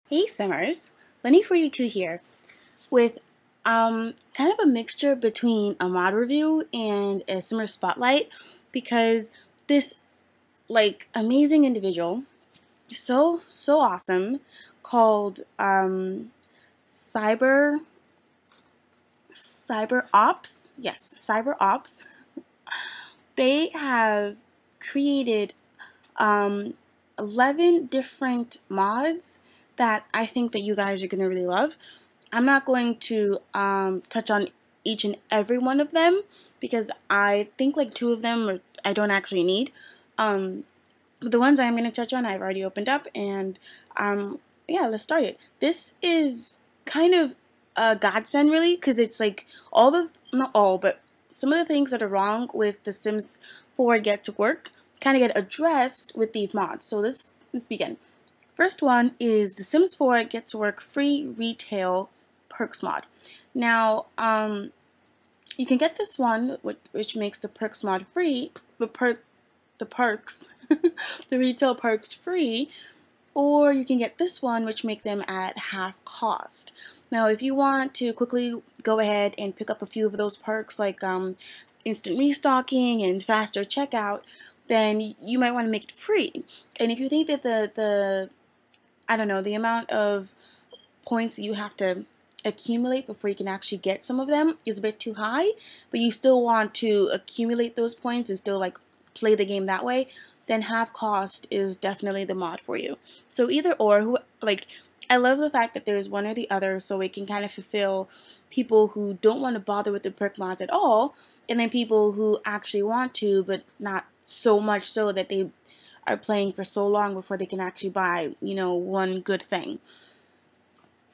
Hey Simmers, Lenny42 here with kind of a mixture between a mod review and a Simmer spotlight because this amazing individual, so awesome, called CyberOps. Yes, CyberOps. They have created um 11 different mods that I think that you guys are going to really love. I'm not going to touch on each and every one of them because I think like two of them I don't actually need. But the ones I'm going to touch on I've already opened up, and yeah, let's start it. This is kind of a godsend really, because it's like not all, but some of the things that are wrong with The Sims 4 Get to Work kind of get addressed with these mods. So let's begin. First one is The Sims 4 Get to Work free retail perks mod. Now, you can get this one, which makes the perks mod free, the perks, the retail perks free, or you can get this one, which make them at half cost. Now, if you want to quickly go ahead and pick up a few of those perks, like instant restocking and faster checkout, then you might want to make it free. And if you think that the I don't know, the amount of points that you have to accumulate before you can actually get some of them is a bit too high, but you still want to accumulate those points and still like play the game that way, then half cost is definitely the mod for you. So either or, I love the fact that there's one or the other, so it can kind of fulfill people who don't want to bother with the perk mods at all, and then people who actually want to, but not so much so that they are playing for so long before they can actually buy, one good thing.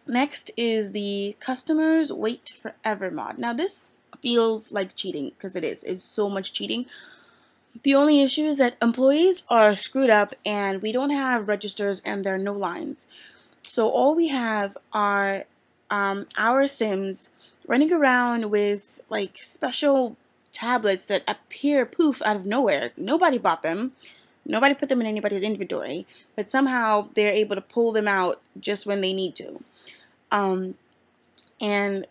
Next is the Customers Wait Forever mod. Now this feels like cheating, because it is. It's so much cheating. The only issue is that employees are screwed up and we don't have registers and there are no lines. So all we have are our Sims running around with like special tablets that appear poof out of nowhere. Nobody bought them. Nobody put them in anybody's inventory, but somehow they're able to pull them out just when they need to. And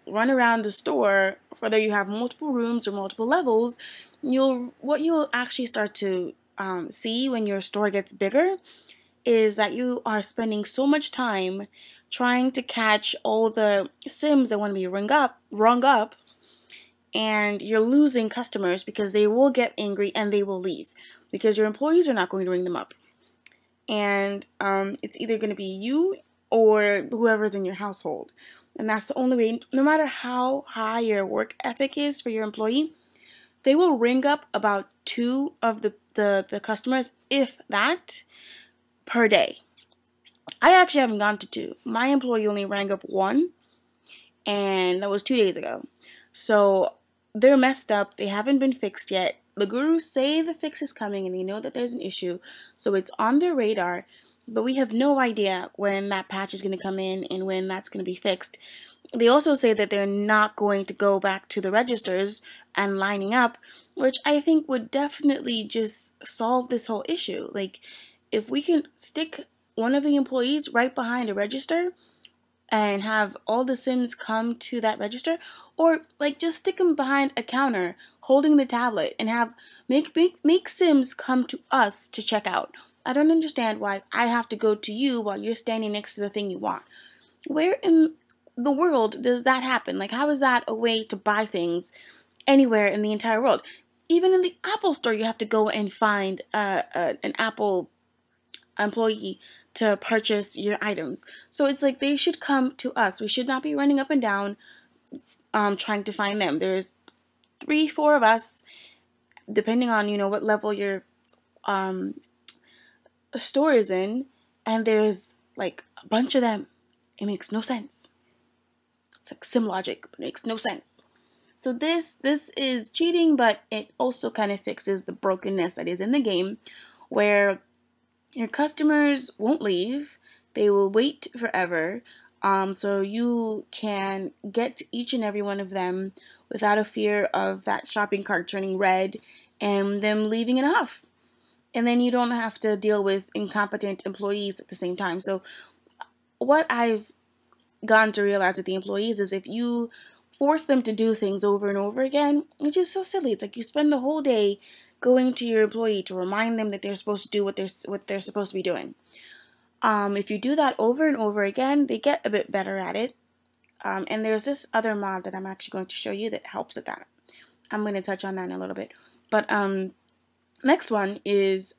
run around the store, whether you have multiple rooms or multiple levels, what you'll actually start to see when your store gets bigger is that you are spending so much time trying to catch all the Sims that want to be rung up, and you're losing customers because they will get angry and they will leave because your employees are not going to ring them up. And it's either going to be you or whoever's in your household. And that's the only way, no matter how high your work ethic is for your employee, they will ring up about two of the customers, if that, per day. I actually haven't gone to two. My employee only rang up one, and that was 2 days ago. So they're messed up. They haven't been fixed yet. The gurus say the fix is coming and they know that there's an issue, so it's on their radar, but we have no idea when that patch is going to come in and when that's going to be fixed. They also say that they're not going to go back to the registers and lining up, which I think would definitely just solve this whole issue. Like, if we can stick one of the employees right behind a register and have all the Sims come to that register, or like just stick them behind a counter holding the tablet and have make Sims come to us to check out. I don't understand why I have to go to you while you're standing next to the thing you want. Where in the world does that happen? Like, how is that a way to buy things anywhere in the entire world? Even in the Apple store, you have to go and find an Apple employee to purchase your items. So it's like they should come to us. We should not be running up and down trying to find them. There's 3, 4 of us, depending on what level your store is in, and there's like a bunch of them. It makes no sense. It's like sim logic, but it makes no sense. So this is cheating, but it also kind of fixes the brokenness that is in the game, where your customers won't leave. They will wait forever. So you can get to each and every one of them without a fear of that shopping cart turning red and them leaving in a huff. And then you don't have to deal with incompetent employees at the same time. So what I've gotten to realize with the employees is if you force them to do things over and over again, it's just so silly. It's like you spend the whole day going to your employee to remind them that they're supposed to do what they're supposed to be doing. If you do that over and over again, they get a bit better at it. And there's this other mod that I'm actually going to show you that helps with that. I'm going to touch on that in a little bit. But next one is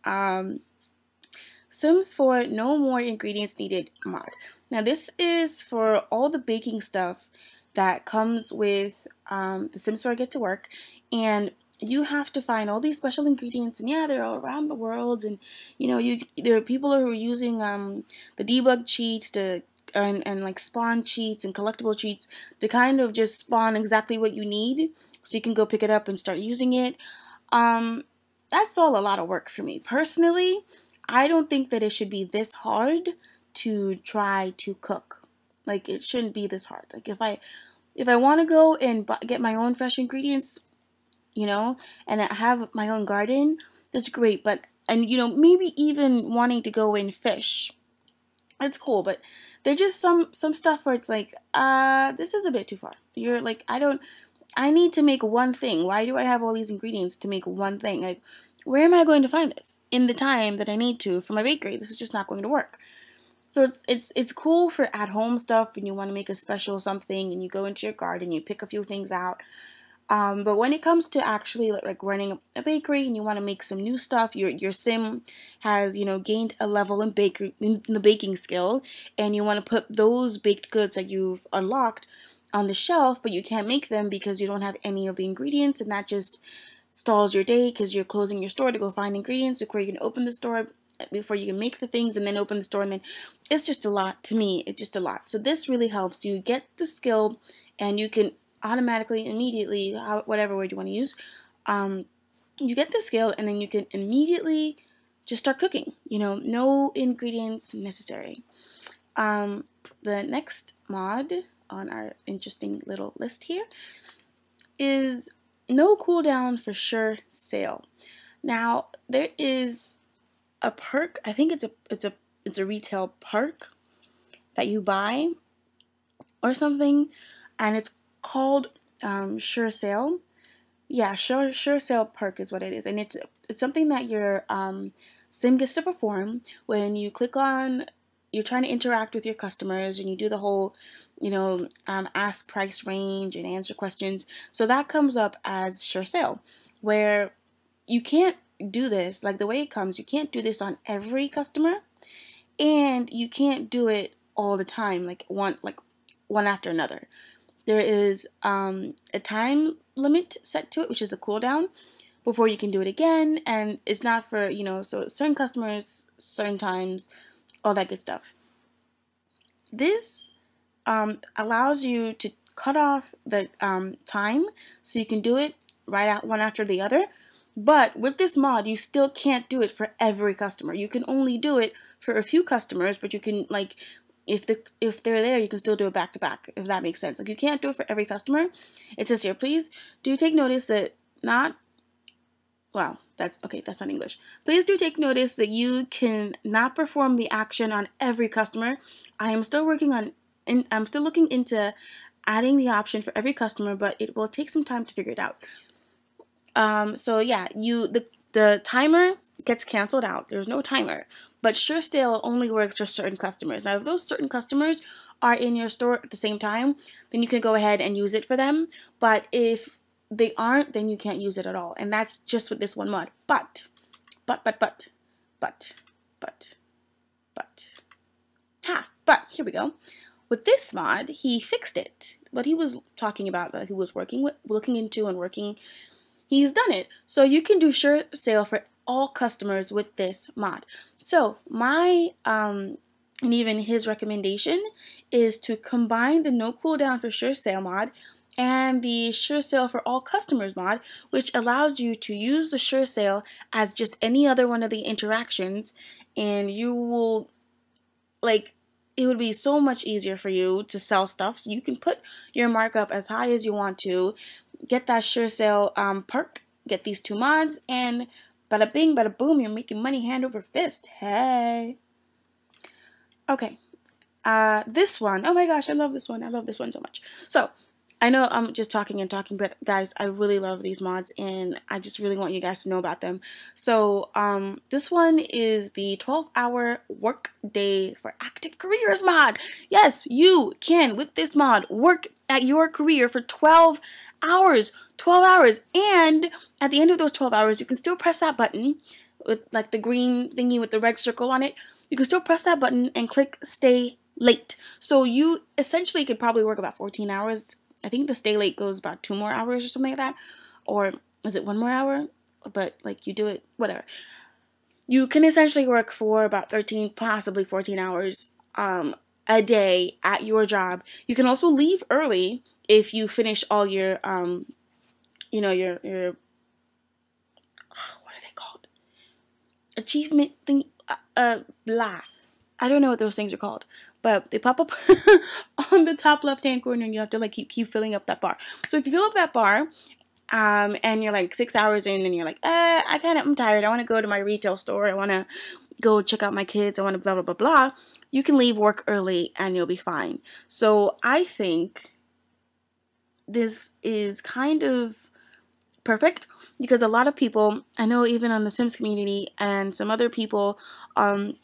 Sims for No More Ingredients Needed mod. Now this is for all the baking stuff that comes with the Sims 4 Get to Work, and you have to find all these special ingredients, and yeah, they're all around the world, and you know, there are people who are using the debug cheats to and like spawn cheats and collectible cheats to kind of just spawn exactly what you need, so you can go pick it up and start using it. That's all a lot of work for me personally. I don't think that it should be this hard to try to cook. Like, it shouldn't be this hard. Like, if I want to go and get my own fresh ingredients, you know, and I have my own garden, that's great. But, and you know, maybe even wanting to go and fish, it's cool. But there's just some stuff where it's like, this is a bit too far. You're like, I need to make one thing. Why do I have all these ingredients to make one thing? Like, where am I going to find this in the time that I need to for my bakery? This is just not going to work. So it's cool for at-home stuff when you want to make a special something and you go into your garden, you pick a few things out. But when it comes to actually like running a bakery and you want to make some new stuff, your sim has, you know, gained a level in the baking skill, and you want to put those baked goods that you've unlocked on the shelf, but you can't make them because you don't have any of the ingredients, and that just stalls your day because you're closing your store to go find ingredients before you can open the store, before you can make the things and then open the store, and then it's just a lot. To me, it's just a lot. So this really helps you get the skill, and you can automatically, immediately, whatever word you want to use, you get the skill, and then you can immediately just start cooking. You know, no ingredients necessary. The next mod on our interesting little list here is no cooldown for sure sale. Now there is a perk. I think it's a retail perk that you buy or something, and it's called sure sale. Yeah, sure sale perk is what it is, and it's something that your sim gets to perform when you click on. You're trying to interact with your customers, and you do the whole, you know, ask price range and answer questions. So that comes up as sure sale, where you can't do this like the way it comes. You can't do this on every customer, and you can't do it all the time, like one after another. There is a time limit set to it, which is the cooldown before you can do it again, and it's not for, you know, so certain customers, certain times, all that good stuff. This allows you to cut off the time so you can do it right out one after the other. But with this mod, you still can't do it for every customer. You can only do it for a few customers, but you can, like, if they're there, you can still do it back to back, if that makes sense. Like, you can't do it for every customer. It says here, please do take notice that that's not English. Please do take notice that you can not perform the action on every customer. I'm still looking into adding the option for every customer, but it will take some time to figure it out. So yeah, the timer gets canceled out. There's no timer, but sure still only works for certain customers. Now, if those certain customers are in your store at the same time, then you can go ahead and use it for them. But if they aren't, then you can't use it at all. And that's just with this one mod. But, here we go. With this mod, he fixed it. What he was talking about, that he was looking into and working, he's done it. So you can do sure sale for all customers with this mod. So my, and even his recommendation is to combine the no cooldown for sure sale mod and the sure sale for all customers mod, which allows you to use the sure sale as just any other one of the interactions, and you will, like, it would be so much easier for you to sell stuff. So you can put your markup as high as you want to, get that sure sale perk, get these two mods, and bada bing, bada boom, you're making money hand over fist. Hey. Okay, This one, oh my gosh, I love this one. I love this one so much. So I know I'm just talking and talking, but guys, I really love these mods and I just really want you guys to know about them. So this one is the 12-hour work day for active careers mod. Yes, you can, with this mod, work at your career for 12 hours. 12 hours. And at the end of those 12 hours, you can still press that button with like the green thingy with the red circle on it. You can still press that button and click stay late. So you essentially could probably work about 14 hours. I think the stay late goes about 2 more hours or something like that. Or is it 1 more hour? But like you do it, whatever. You can essentially work for about 13, possibly 14 hours a day at your job. You can also leave early if you finish all your, you know, your what are they called? Achievement thing, blah. I don't know what those things are called, but they pop up on the top left-hand corner, and you have to like keep filling up that bar. So if you fill up that bar, and you're like 6 hours in, and you're like, I'm tired. I want to go to my retail store. I want to go check out my kids. I want to blah blah blah blah. You can leave work early, and you'll be fine. So I think this is kind of perfect because a lot of people, I know even on the Sims community and some other people, were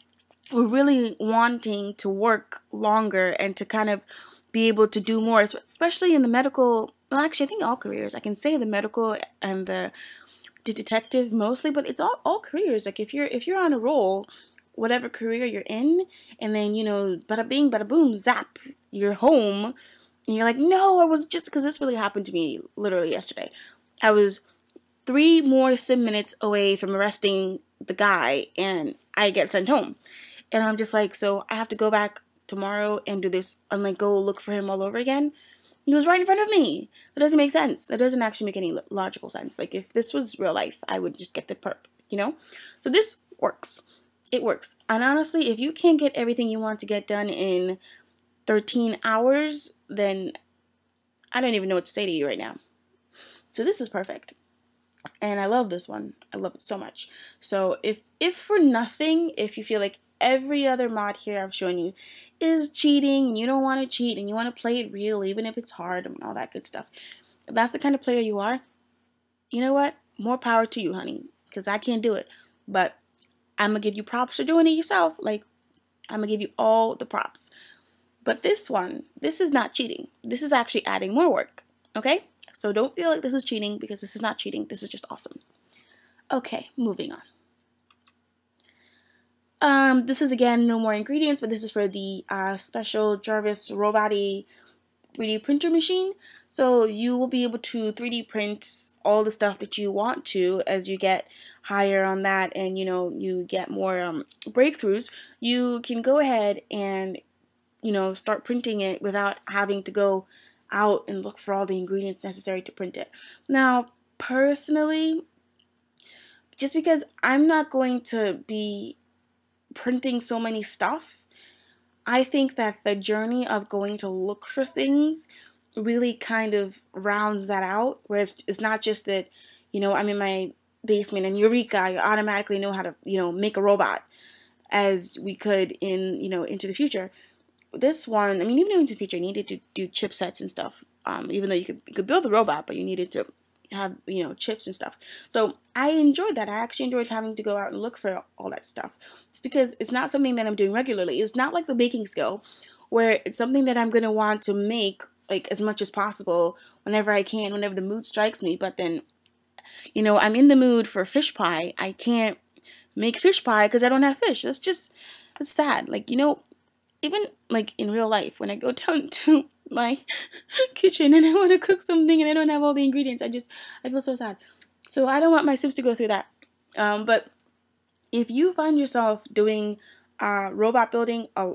really wanting to work longer and to kind of be able to do more, especially in the medical, well actually I think all careers. I can say the medical and the detective mostly, but it's all careers. Like if you're on a roll, whatever career you're in, and then you know, bada bing, bada boom, zap, you're home, and you're like, no, I was just, because this really happened to me literally yesterday. I was 3 more sim minutes away from arresting the guy, and I get sent home. And I'm just like, so I have to go back tomorrow and do this and like go look for him all over again. He was right in front of me. That doesn't make sense. That doesn't actually make any logical sense. Like if this was real life, I would just get the perp, you know? So this works. It works. And honestly, if you can't get everything you want to get done in 13 hours, then I don't even know what to say to you right now. So this is perfect. And I love this one. I love it so much. So if for nothing, if you feel like every other mod here I've shown you is cheating and you don't want to cheat and you want to play it real even if it's hard and all that good stuff, if that's the kind of player you are, you know what? More power to you, honey, because I can't do it. But I'm going to give you props for doing it yourself. Like, I'm going to give you all the props. But this one, this is not cheating. This is actually adding more work, okay? So don't feel like this is cheating because this is not cheating. This is just awesome. Okay, moving on. This is again no more ingredients, but this is for the special Jarvis Roboti 3D printer machine. So you will be able to 3D print all the stuff that you want to as you get higher on that, and you know you get more breakthroughs. You can go ahead and start printing it without having to go out and look for all the ingredients necessary to print it. Now, personally, just because I'm not going to be printing so many stuff, I think that the journey of going to look for things really kind of rounds that out, whereas it's not just that, I'm in my basement and eureka, I automatically know how to, make a robot as we could in, into the future. This one, I mean, even into the future, you needed to do chipsets and stuff, even though you could build the robot, but you needed to have, chips and stuff. So I enjoyed that. I actually enjoyed having to go out and look for all that stuff. It's because it's not something that I'm doing regularly. It's not like the baking skill, where it's something that I'm going to want to make like as much as possible whenever I can, whenever the mood strikes me. But then, I'm in the mood for fish pie. I can't make fish pie because I don't have fish. That's sad. Like, even like in real life, when I go down to my kitchen and I want to cook something and I don't have all the ingredients, I feel so sad. So I don't want my Sims to go through that. But if you find yourself doing robot building a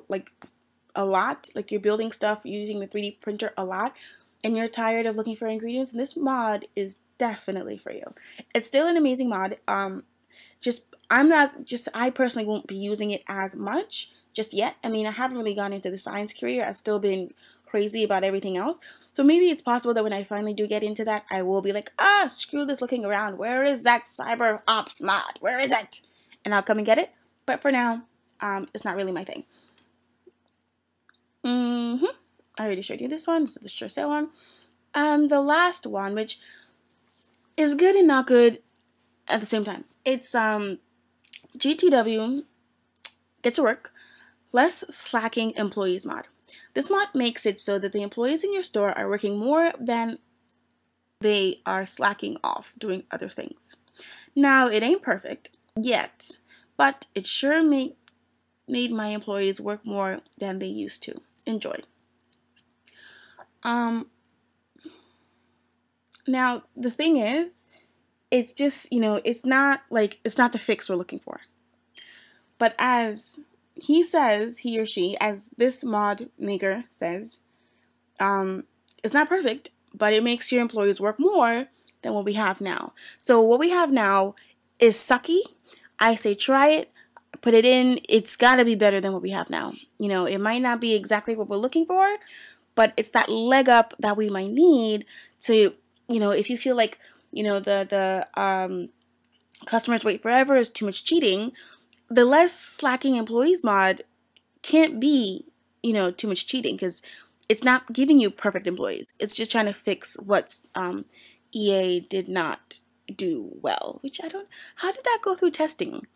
lot, like you're building stuff using the 3D printer a lot, and you're tired of looking for ingredients, this mod is definitely for you. It's still an amazing mod. I personally won't be using it as much just yet. I mean, I haven't really gone into the science career. I've still been crazy about everything else. So maybe it's possible that when I finally do get into that, I will be like, screw this looking around. Where is that CyberOps mod? Where is it? And I'll come and get it. But for now, it's not really my thing. Mm-hmm. I already showed you this one. This is the sure sale one. And the last one, which is good and not good at the same time. It's GTW Get to Work, Less Slacking Employees mod. This mod makes it so that the employees in your store are working more than they are slacking off doing other things. Now, it ain't perfect yet, but it sure made my employees work more than they used to. Enjoy. Now, the thing is, it's just, it's not the fix we're looking for. But as he says, he or she, as this mod maker says, it's not perfect, but it makes your employees work more than what we have now. So what we have now is sucky. I say try it, put it in. It's got to be better than what we have now. It might not be exactly what we're looking for, but it's that leg up that we might need to, if you feel like, the customers wait forever is too much cheating, the less slacking employees mod can't be, too much cheating, because it's not giving you perfect employees. It's just trying to fix what EA did not do well, which how did that go through testing?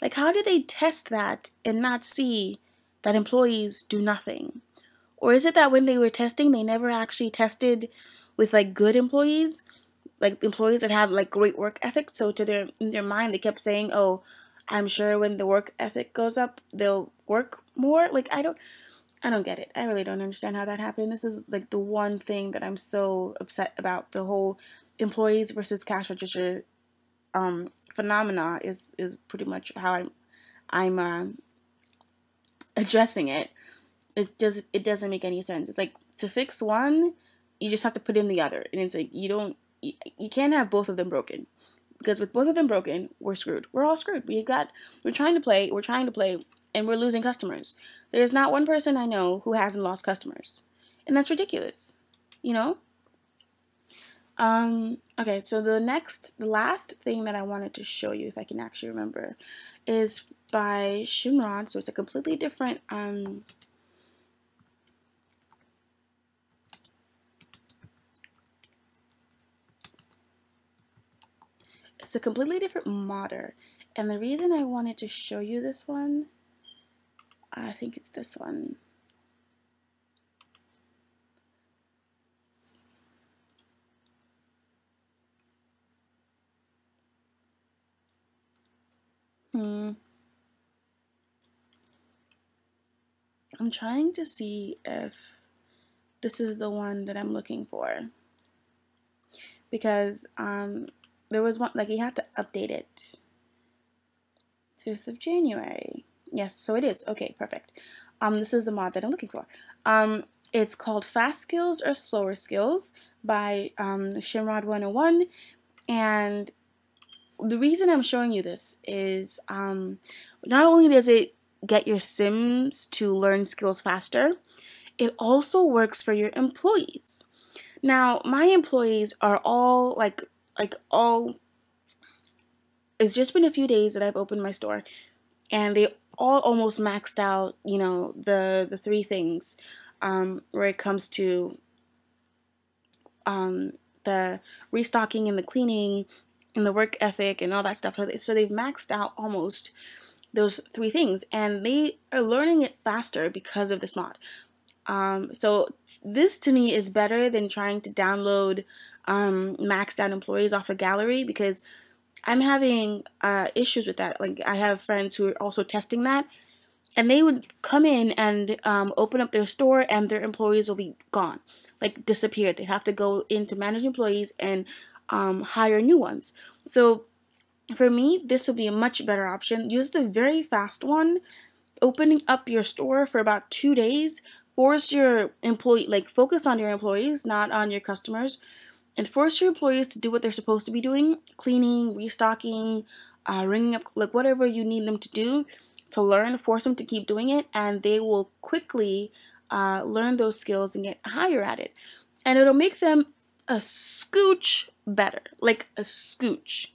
Like, how did they test that and not see that employees do nothing? Or is it that when they were testing, they never actually tested with like good employees, like employees that have like great work ethic? So in their mind, they kept saying, "Oh, I'm sure when the work ethic goes up, they'll work more." Like, I don't get it. I really don't understand how that happened. This is like the one thing that I'm so upset about. The whole employees versus cash register phenomena is pretty much how I'm addressing it. It doesn't make any sense. It's like, to fix one, you just have to put in the other, and it's like you can't have both of them broken, because with both of them broken, we're screwed. We're all screwed. We're trying to play, and we're losing customers. There's not one person I know who hasn't lost customers, and that's ridiculous. Okay, so the last thing that I wanted to show you, if I can actually remember, is by Shimron. So it's a completely different modder. And the reason I wanted to show you this one, I think it's this one. I'm trying to see if this is the one that I'm looking for, because there was one, like, you have to update it. 5th of January. Yes, so it is. Okay, perfect. This is the mod that I'm looking for. It's called Fast Skills or Slower Skills by Shimrod 101. And the reason I'm showing you this is not only does it get your Sims to learn skills faster, it also works for your employees. Now, my employees are all it's just been a few days that I've opened my store, and they all almost maxed out, the 3 things where it comes to the restocking and the cleaning and the work ethic and all that stuff. So they've maxed out almost those 3 things, and they are learning it faster because of this mod. So this to me is better than trying to download maxed out employees off a gallery, because I'm having issues with that. Like, I have friends who are also testing that, and they would come in and open up their store, and their employees will be gone, like disappeared. They have to go into manage employees and hire new ones. So for me, this would be a much better option. Use the very fast one, opening up your store for about 2 days. Force your focus on your employees, not on your customers, and force your employees to do what they're supposed to be doing: cleaning, restocking, ringing up, like whatever you need them to do to learn. Force them to keep doing it, and they will quickly learn those skills and get higher at it. And it'll make them a scooch better, like a scooch.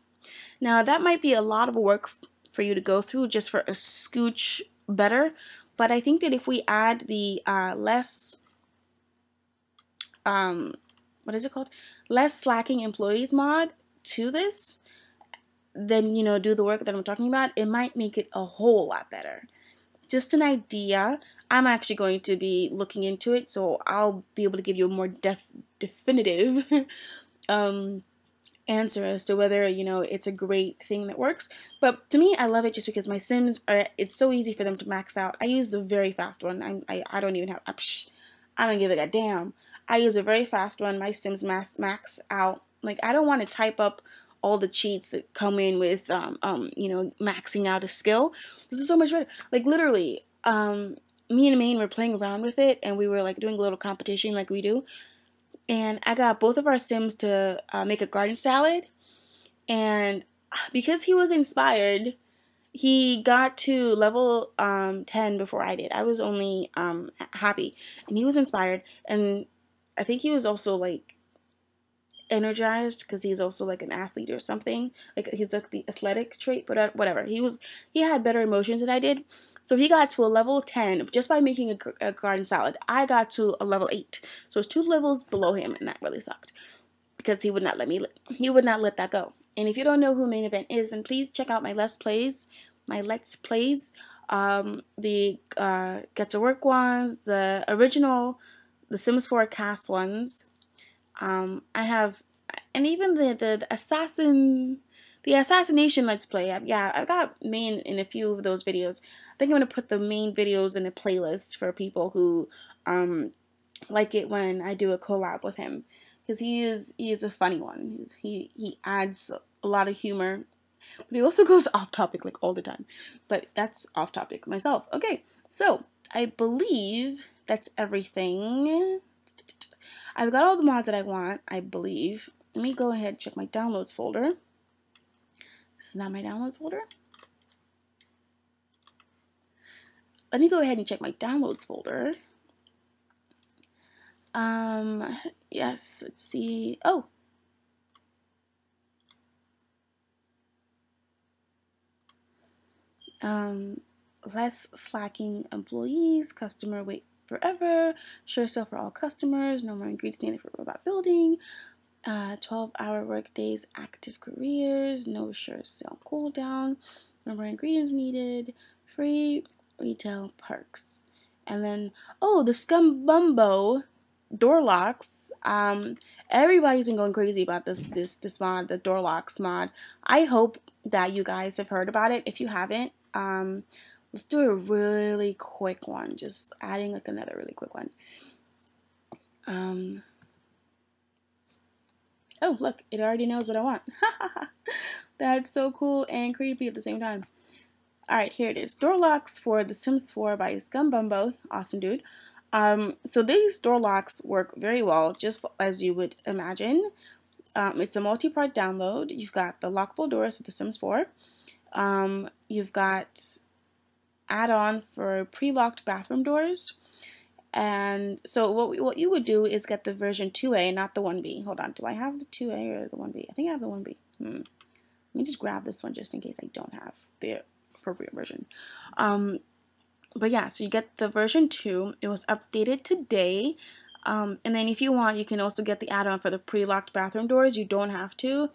Now, that might be a lot of work for you to go through just for a scooch better, But I think that if we add the less, what is it called? Less slacking employees mod to this, then, you know, do the work that I'm talking about, it might make it a whole lot better. Just an idea. I'm actually going to be looking into it, so I'll be able to give you a more definitive answer as to whether, you know, it's a great thing that works. But to me, I love it just because my Sims are, it's so easy for them to max out. I use the very fast one. I don't even have, I don't give a damn. I use a very fast one. My Sims max out. Like, I don't want to type up all the cheats that come in with, you know, maxing out a skill. This is so much better. Like, literally, me and Maine were playing around with it, and we were, like, doing a little competition like we do. And I got both of our Sims to make a garden salad. And because he was inspired, he got to level 10 before I did. I was only happy. And he was inspired. And I think he was also, like, energized because he's also, like, an athlete or something. Like, he's like the athletic trait, but whatever. He had better emotions than I did. So he got to a level 10 just by making a garden salad. I got to a level 8. So it's 2 levels below him, and that really sucked because he would not let that go. And if you don't know who Main Event is, then please check out my Let's Plays. The Get to Work ones, the original, the Sims 4 cast ones. I have, and even the assassination Let's Play. I've got Main in a few of those videos. I think I'm gonna put the main videos in a playlist for people who like it when I do a collab with him, because he is a funny one. He adds a lot of humor, but he also goes off topic like all the time. But that's off topic myself. Okay, so I believe that's everything. I've got all the mods that I want, I believe. Let me go ahead and check my downloads folder. This is not my downloads folder. Let me go ahead and check my downloads folder. Yes, let's see. Oh. Less slacking employees, customer wait forever, sure sale for all customers, no more ingredients needed for robot building, 12-hour work days, active careers, no sure sale cooldown, no more ingredients needed, free retail perks. And then, oh, the Scumbumbo door locks. Everybody's been going crazy about this mod, the door locks mod. I hope that you guys have heard about it. If you haven't, let's do a really quick one. Just adding like another really quick one. Oh, look, it already knows what I want. That's so cool and creepy at the same time. Alright, here it is. Door locks for The Sims 4 by Scumbumbo. Awesome dude. So these door locks work very well, just as you would imagine. It's a multi-part download. You've got the lockable doors of The Sims 4. You've got add-on for pre-locked bathroom doors. And so what you would do is get the version 2A, not the 1B. Hold on, do I have the 2A or the 1B? I think I have the 1B. Let me just grab this one just in case I don't have the appropriate version. But yeah, so you get the version 2. It was updated today. And then if you want, you can also get the add-on for the pre-locked bathroom doors. You don't have to.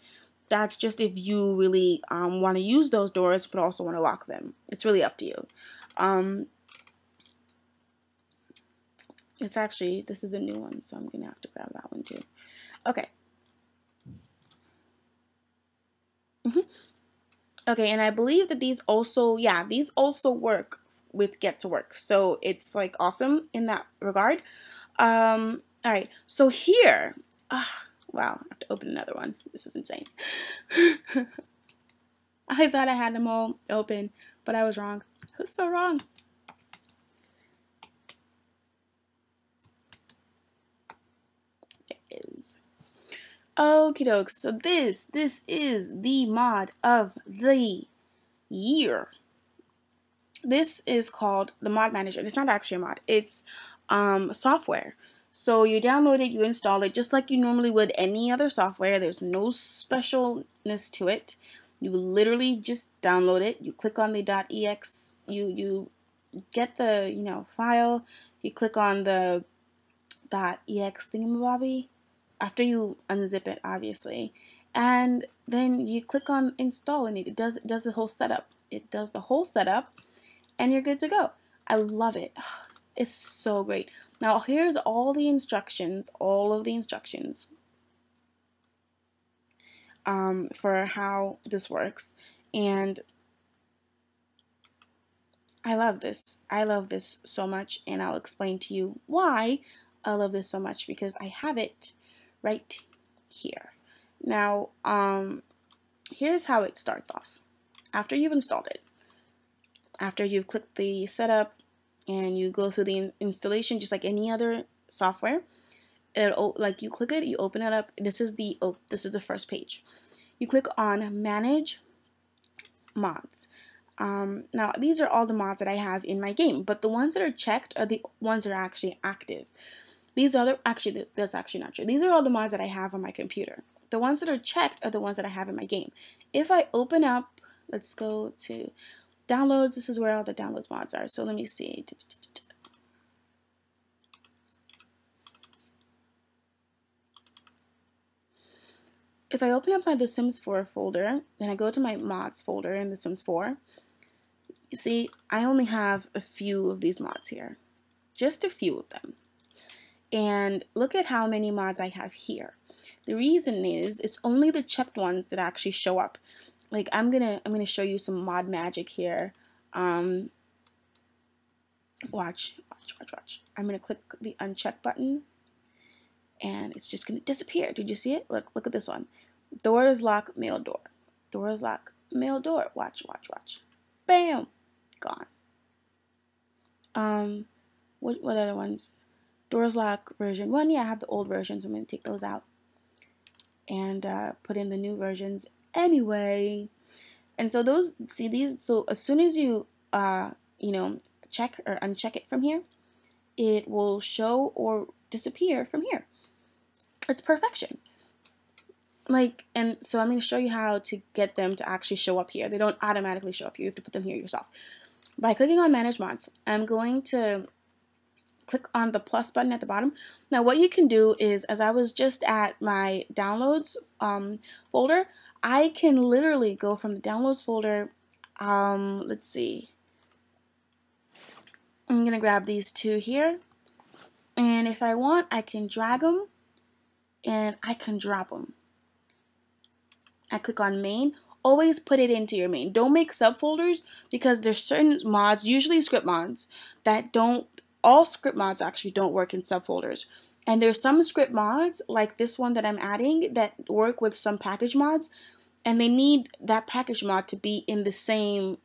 That's just if you really want to use those doors but also want to lock them. It's really up to you. It's actually, this is a new one, so I'm going to have to grab that one too. Okay. Okay, and I believe that these also, yeah, these also work with Get to Work. So it's like awesome in that regard. All right, so here, wow, I have to open another one. This is insane. I thought I had them all open, but I was wrong. I was so wrong. It is. Okie doke, so this is the mod of the year. This is called the Mod Manager. It's not actually a mod. It's software. So you download it, you install it, just like you normally would any other software. There's no specialness to it. You literally just download it. You click on the .ex. You get the, file, you click on the .ex thingamabobby after you unzip it, obviously, and then you click on install, and it does the whole setup. It does the whole setup, and you're good to go. I love it. It's so great. Now here's all the instructions, all of the instructions for how this works, and I love this. I love this so much, and I'll explain to you why I love this so much, because I have it right here. Now, here's how it starts off. After you've installed it, after you've clicked the setup and you go through the installation just like any other software, like you click it, you open it up. This is the first page. You click on Manage Mods. Now these are all the mods that I have in my game, but the ones that are checked are the ones that are actually active. These other, actually, that's actually not true. These are all the mods that I have on my computer. The ones that are checked are the ones that I have in my game. If I open up, let's go to downloads. This is where all the downloads mods are. So let me see. If I open up my The Sims 4 folder, then I go to my mods folder in The Sims 4, you see, I only have a few of these mods here. Just a few of them. And look at how many mods I have here. The reason is it's only the checked ones that actually show up. Like I'm gonna show you some mod magic here. Watch. I'm gonna click the uncheck button, and it's just gonna disappear. Did you see it? Look at this one. Doors lock, mail door. Doors lock, mail door. Watch. Bam, gone. What other ones? Doors lock version 1. Yeah, I have the old versions. I'm gonna take those out and put in the new versions anyway. And so those, see these, so as soon as you check or uncheck it from here, it will show or disappear from here. It's perfection. Like, and so I'm going to show you how to get them to actually show up here. They don't automatically show up here. You have to put them here yourself. By clicking on Manage Mods, I'm going to click on the plus button at the bottom. Now what you can do is, as I was just at my downloads folder, I can literally go from the downloads folder, let's see, I'm gonna grab these two here, and if I want, I can drag them and I can drop them. I click on main. Always put it into your main. Don't make subfolders, because there's certain mods, usually script mods, that don't, all script mods actually don't work in subfolders. And there's some script mods, like this one that I'm adding, that work with some package mods, and they need that package mod to be in the same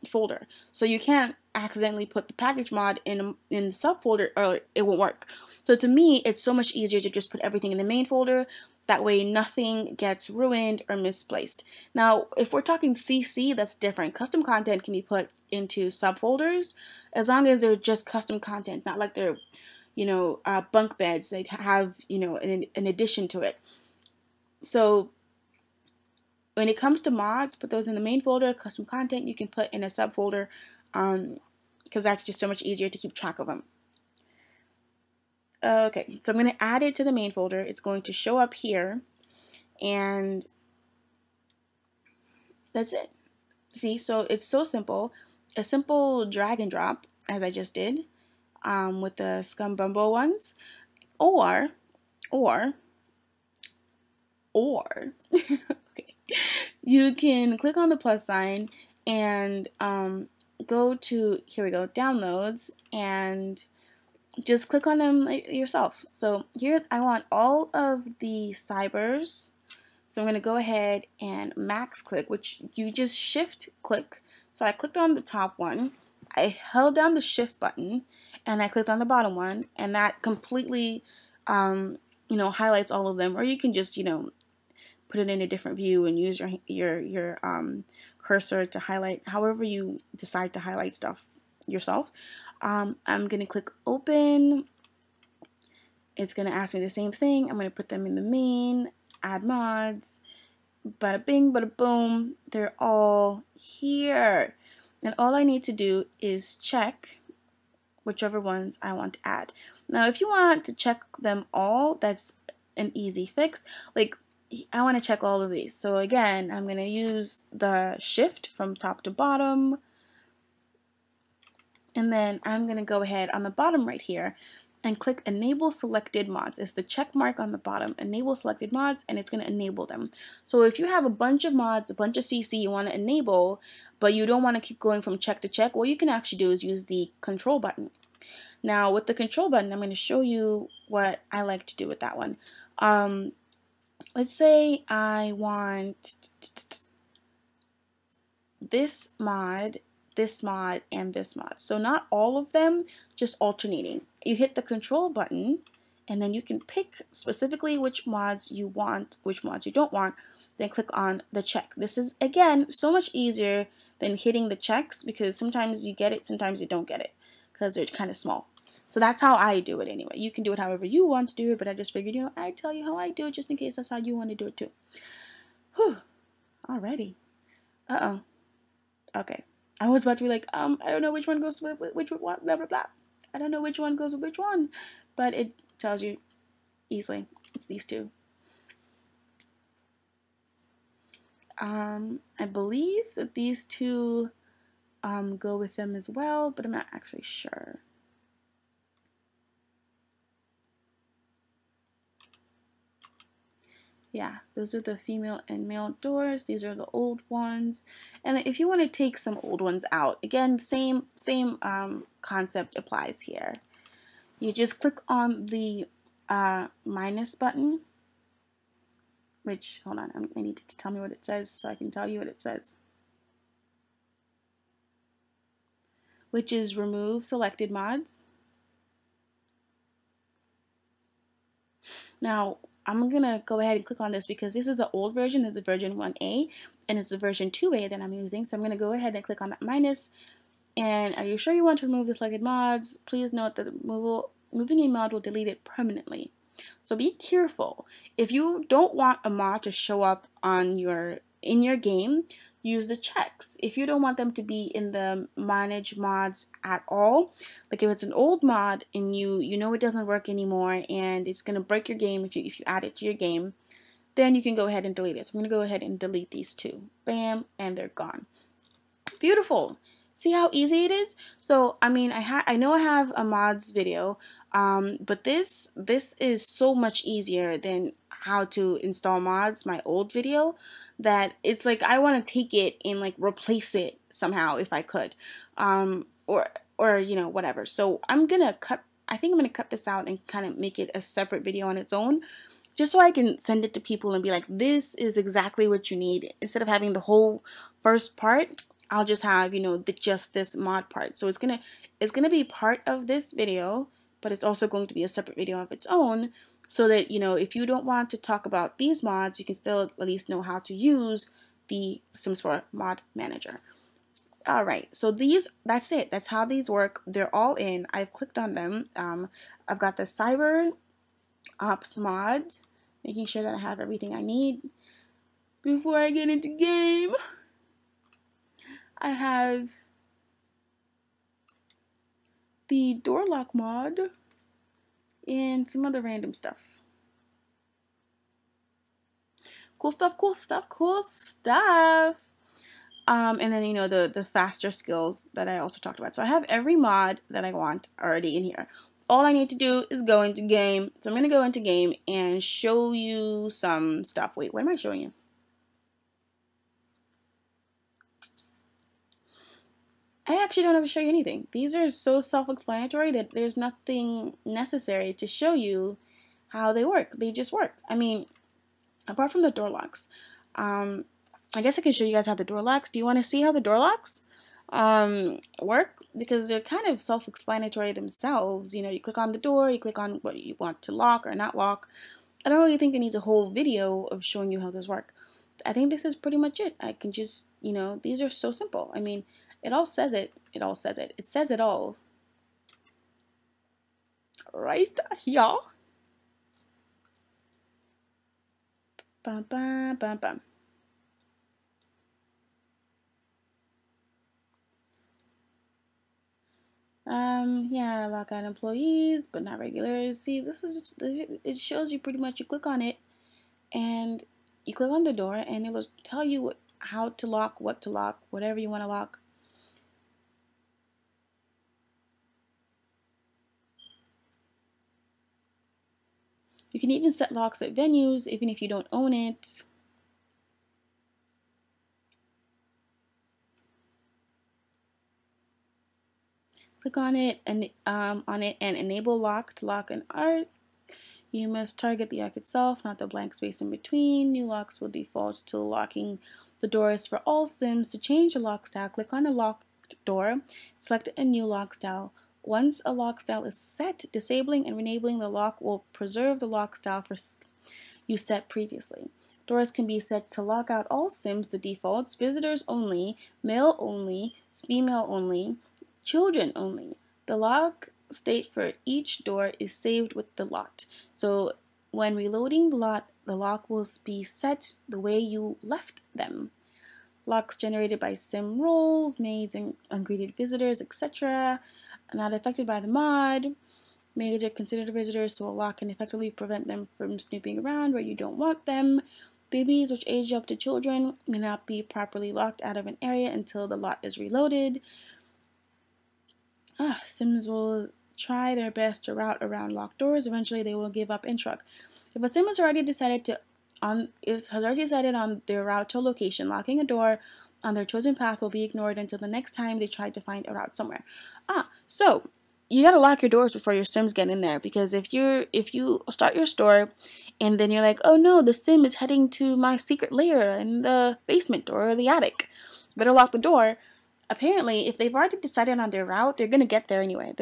folder. So you can't accidentally put the package mod in the subfolder, or it won't work. So to me, it's so much easier to just put everything in the main folder. That way nothing gets ruined or misplaced. Now, if we're talking CC, that's different. Custom content can be put into subfolders as long as they're just custom content, not like they're, bunk beds. They'd have, an addition to it. So when it comes to mods, put those in the main folder. Custom content you can put in a subfolder, because that's just so much easier to keep track of them. Okay, so I'm going to add it to the main folder. It's going to show up here, and that's it. See, so it's so simple. A simple drag and drop, as I just did with the Scum Bumbo ones, or okay, you can click on the plus sign and go to, here we go, downloads, and just click on them yourself. So here I want all of the cybers. So I'm going to go ahead and max click, which you just shift click. So I clicked on the top one, I held down the shift button, and I clicked on the bottom one, and that completely highlights all of them. Or you can just put it in a different view and use your cursor to highlight however you decide to highlight stuff yourself. I'm going to click open. It's going to ask me the same thing. I'm going to put them in the main, add mods, bada bing, bada boom. They're all here. And all I need to do is check whichever ones I want to add. Now, if you want to check them all, that's an easy fix. Like, I want to check all of these. So again, I'm going to use the shift from top to bottom. And then I'm going to go ahead on the bottom right here and click enable selected mods. It's the check mark on the bottom, enable selected mods, and it's going to enable them. So if you have a bunch of mods, a bunch of CC you want to enable, but you don't want to keep going from check to check, what you can actually do is use the control button. Now with the control button, I'm going to show you what I like to do with that one. Let's say I want this mod, and this mod. So not all of them, just alternating. You hit the control button and then you can pick specifically which mods you want, which mods you don't want, then click on the check. This is, again, so much easier than hitting the checks because sometimes you get it, sometimes you don't get it because they're kind of small. So that's how I do it anyway. You can do it however you want to do it, but I just figured, I'd tell you how I do it just in case that's how you want to do it too. Whew, already. Uh-oh. Okay. I was about to be like, I don't know which one goes with which one, blah, blah, blah. I don't know which one goes with which one, but it tells you easily. It's these two. I believe that these two go with them as well, but I'm not actually sure. Yeah, those are the female and male doors. These are the old ones. And if you want to take some old ones out, again, same concept applies here. You just click on the minus button, which, hold on, I need to tell me what it says so I can tell you what it says. Which is remove selected mods. Now, I'm going to go ahead and click on this because this is the old version. This is version 1A, and it's the version 2A that I'm using. So I'm going to go ahead and click on that minus. And are you sure you want to remove the selected mods? Please note that moving a mod will delete it permanently. So be careful. If you don't want a mod to show up on in your game, use the checks. If you don't want them to be in the manage mods at all, like if it's an old mod and you know it doesn't work anymore and it's gonna break your game if you add it to your game, then you can go ahead and delete it. So I'm gonna go ahead and delete these two. Bam, and they're gone. Beautiful. See how easy it is? So I mean, I know I have a mods video, but this is so much easier than how to install mods, my old video, that it's like I want to take it and like replace it somehow if I could, or whatever. So I'm gonna cut. I think I'm gonna cut this out and kind of make it a separate video on its own, just so I can send it to people and be like, this is exactly what you need. Instead of having the whole first part, I'll just have, just this mod part. So it's gonna be part of this video, but it's also going to be a separate video of its own, so that, if you don't want to talk about these mods, you can still at least know how to use the Sims 4 mod manager. All right, so that's it. That's how these work. They're all in. I've clicked on them. I've got the CyberOps mod, making sure that I have everything I need before I get into game. I have the door lock mod and some other random stuff. Cool stuff, cool stuff, cool stuff. And then, the faster skills that I also talked about. So I have every mod that I want already in here. All I need to do is go into game. So I'm going to go into game and show you some stuff. Wait, what am I showing you? I actually don't have to show you anything. These are so self-explanatory that there's nothing necessary to show you how they work. They just work. I mean, apart from the door locks. I guess I can show you guys how the door locks. Do you want to see how the door locks work? Because they're kind of self-explanatory themselves. You click on the door, you click on what you want to lock or not lock. I don't really think it needs a whole video of showing you how those work. I think this is pretty much it. I can just, these are so simple. I mean, it all says it. It all says it. It says it all. Right here. Bum, bum, bum, bum. Yeah, lock out employees, but not regulars. See, this is just, it shows you pretty much, you click on it, and you click on the door, and it will tell you how to lock, what to lock, whatever you want to lock. You can even set locks at venues, even if you don't own it. Click on it and enable lock to lock an arc. You must target the arc itself, not the blank space in between. New locks will default to locking the doors for all Sims. To change the lock style, click on the locked door, select a new lock style. Once a lock style is set, disabling and enabling the lock will preserve the lock style you set previously. Doors can be set to lock out all Sims, the defaults, visitors only, male only, female only, children only. The lock state for each door is saved with the lot. So when reloading the lot, the lock will be set the way you left them. Locks generated by sim roles, maids and ungreeted visitors, etc. Not affected by the mod. Maids are considered visitors, so a lock can effectively prevent them from snooping around where you don't want them. Babies, which age up to children, may not be properly locked out of an area until the lot is reloaded. Sims will try their best to route around locked doors. Eventually, they will give up and shrug. If a sim has already decided on their route to a location, locking a door on their chosen path will be ignored until the next time they try to find a route somewhere. So you gotta lock your doors before your sims get in there, because if you start your store and then you're like, oh no, the sim is heading to my secret lair in the basement or the attic, better lock the door. Apparently, if they've already decided on their route, they're going to get there anyway.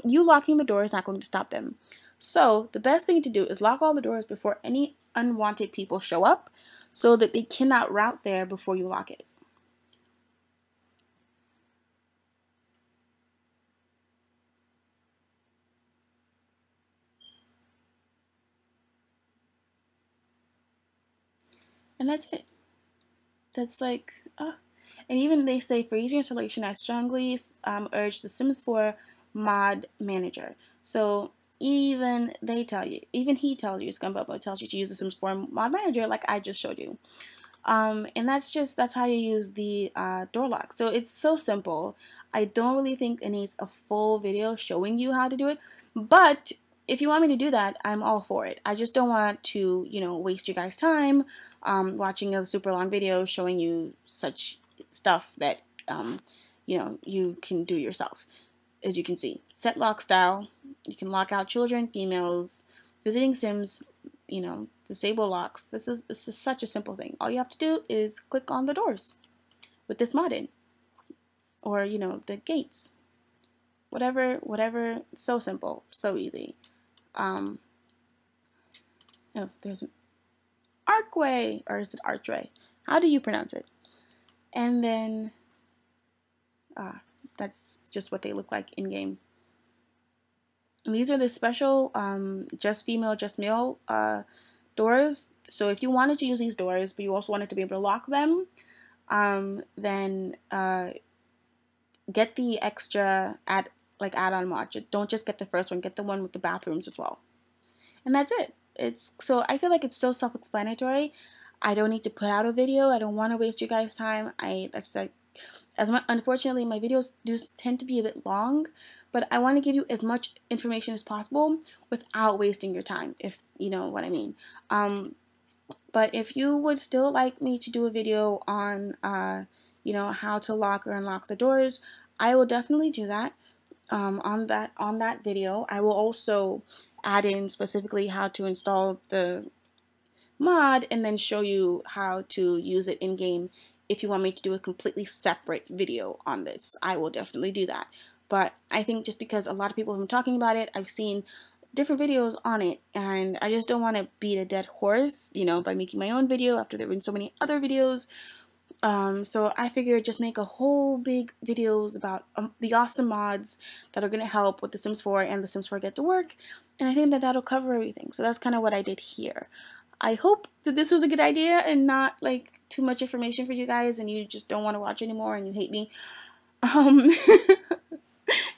You locking the door is not going to stop them. So the best thing to do is lock all the doors before any unwanted people show up, so that they cannot route there before you lock it. And that's it. That's like, and even they say for easy installation, I strongly urge the Sims 4 mod manager. So even he tells you, ScumbBubba tells you to use the Sims 4 mod manager, like I just showed you. And that's how you use the door lock. So it's so simple. I don't really think it needs a full video showing you how to do it, but if you want me to do that, I'm all for it. I just don't want to, waste you guys' time watching a super long video showing you such stuff that, you can do yourself. As you can see, set lock style. You can lock out children, females, visiting Sims, disable locks. This is such a simple thing. All you have to do is click on the doors with this mod in, or the gates, whatever. It's so simple, so easy. Oh, there's an archway, or is it archway? How do you pronounce it? And then that's just what they look like in game. And these are the special just female, just male doors. So if you wanted to use these doors, but you also wanted to be able to lock them, then get the extra add-on mod. Don't just get the first one, get the one with the bathrooms as well. And that's it. So I feel like it's so self-explanatory. I don't need to put out a video. I don't want to waste you guys' time. Unfortunately, my videos do tend to be a bit long, but I want to give you as much information as possible without wasting your time, if you know what I mean. But if you would still like me to do a video on, how to lock or unlock the doors, I will definitely do that. On that video, I will also add in specifically how to install the mod and then show you how to use it in game. If you want me to do a completely separate video on this, I will definitely do that. But I think just because a lot of people have been talking about it, I've seen different videos on it, and I just don't want to beat a dead horse, by making my own video after there have been so many other videos. So I figured just make a whole big videos about the awesome mods that are going to help with The Sims 4 and The Sims 4 Get to Work, and I think that that'll cover everything. So that's kind of what I did here. I hope that this was a good idea and not like too much information for you guys and you just don't want to watch anymore and you hate me.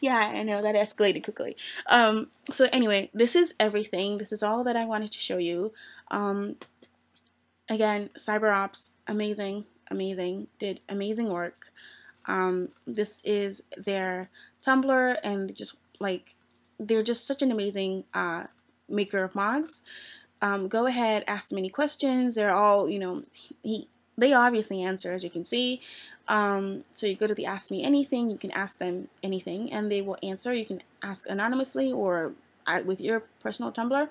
Yeah, I know that escalated quickly. So anyway, this is everything. This is all that I wanted to show you. Again, CyberOps, amazing, amazing, did amazing work. This is their Tumblr, and just like they're just such an amazing maker of mods. Go ahead, ask them any questions. They're all, they obviously answer, as you can see. So you go to the Ask Me Anything, you can ask them anything, and they will answer. You can ask anonymously or with your personal Tumblr.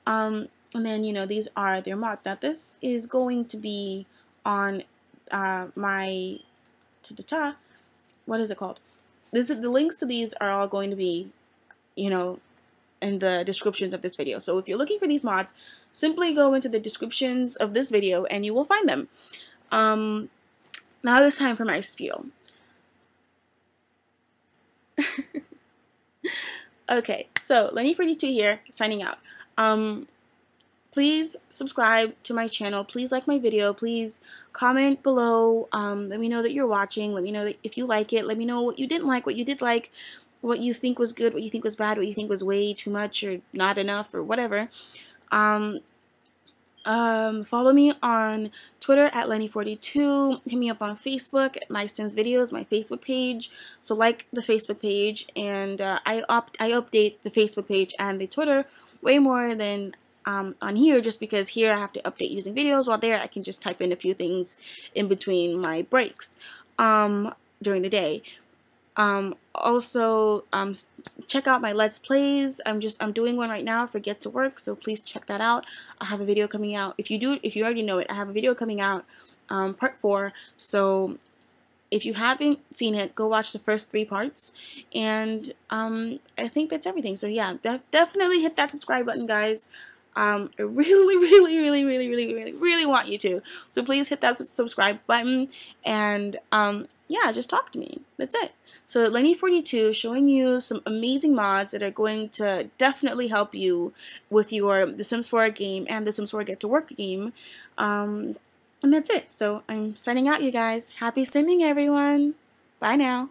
And then, these are their mods. Now, this is going to be on my, what is it called? The links to these are all going to be, in the descriptions of this video. So if you're looking for these mods, simply go into the descriptions of this video and you will find them. Now it's time for my spiel. Okay, so Lenne42 here, signing out. Please subscribe to my channel. Please like my video. Please comment below. Let me know that you're watching. Let me know that if you like it. Let me know what you didn't like, what you did like, what you think was good, what you think was bad, what you think was way too much or not enough or whatever. Follow me on Twitter at Lenne42. Hit me up on Facebook at My Sims Videos, my Facebook page. So like the Facebook page, and I update the Facebook page and the Twitter way more than on here, just because here I have to update using videos, while there I can just type in a few things in between my breaks during the day. Also, check out my Let's Plays. I'm doing one right now for Get to Work, so please check that out. I have a video coming out. If you already know it, I have a video coming out, part 4. So if you haven't seen it, go watch the first 3 parts. And I think that's everything. So yeah, definitely hit that subscribe button, guys. I really, really, really, really, really, really, really want you to. So please hit that subscribe button, and yeah, just talk to me. That's it. So Lenne42 showing you some amazing mods that are going to definitely help you with your The Sims 4 game and The Sims 4 Get to Work game. And that's it. So I'm signing out, you guys. Happy simming, everyone. Bye now.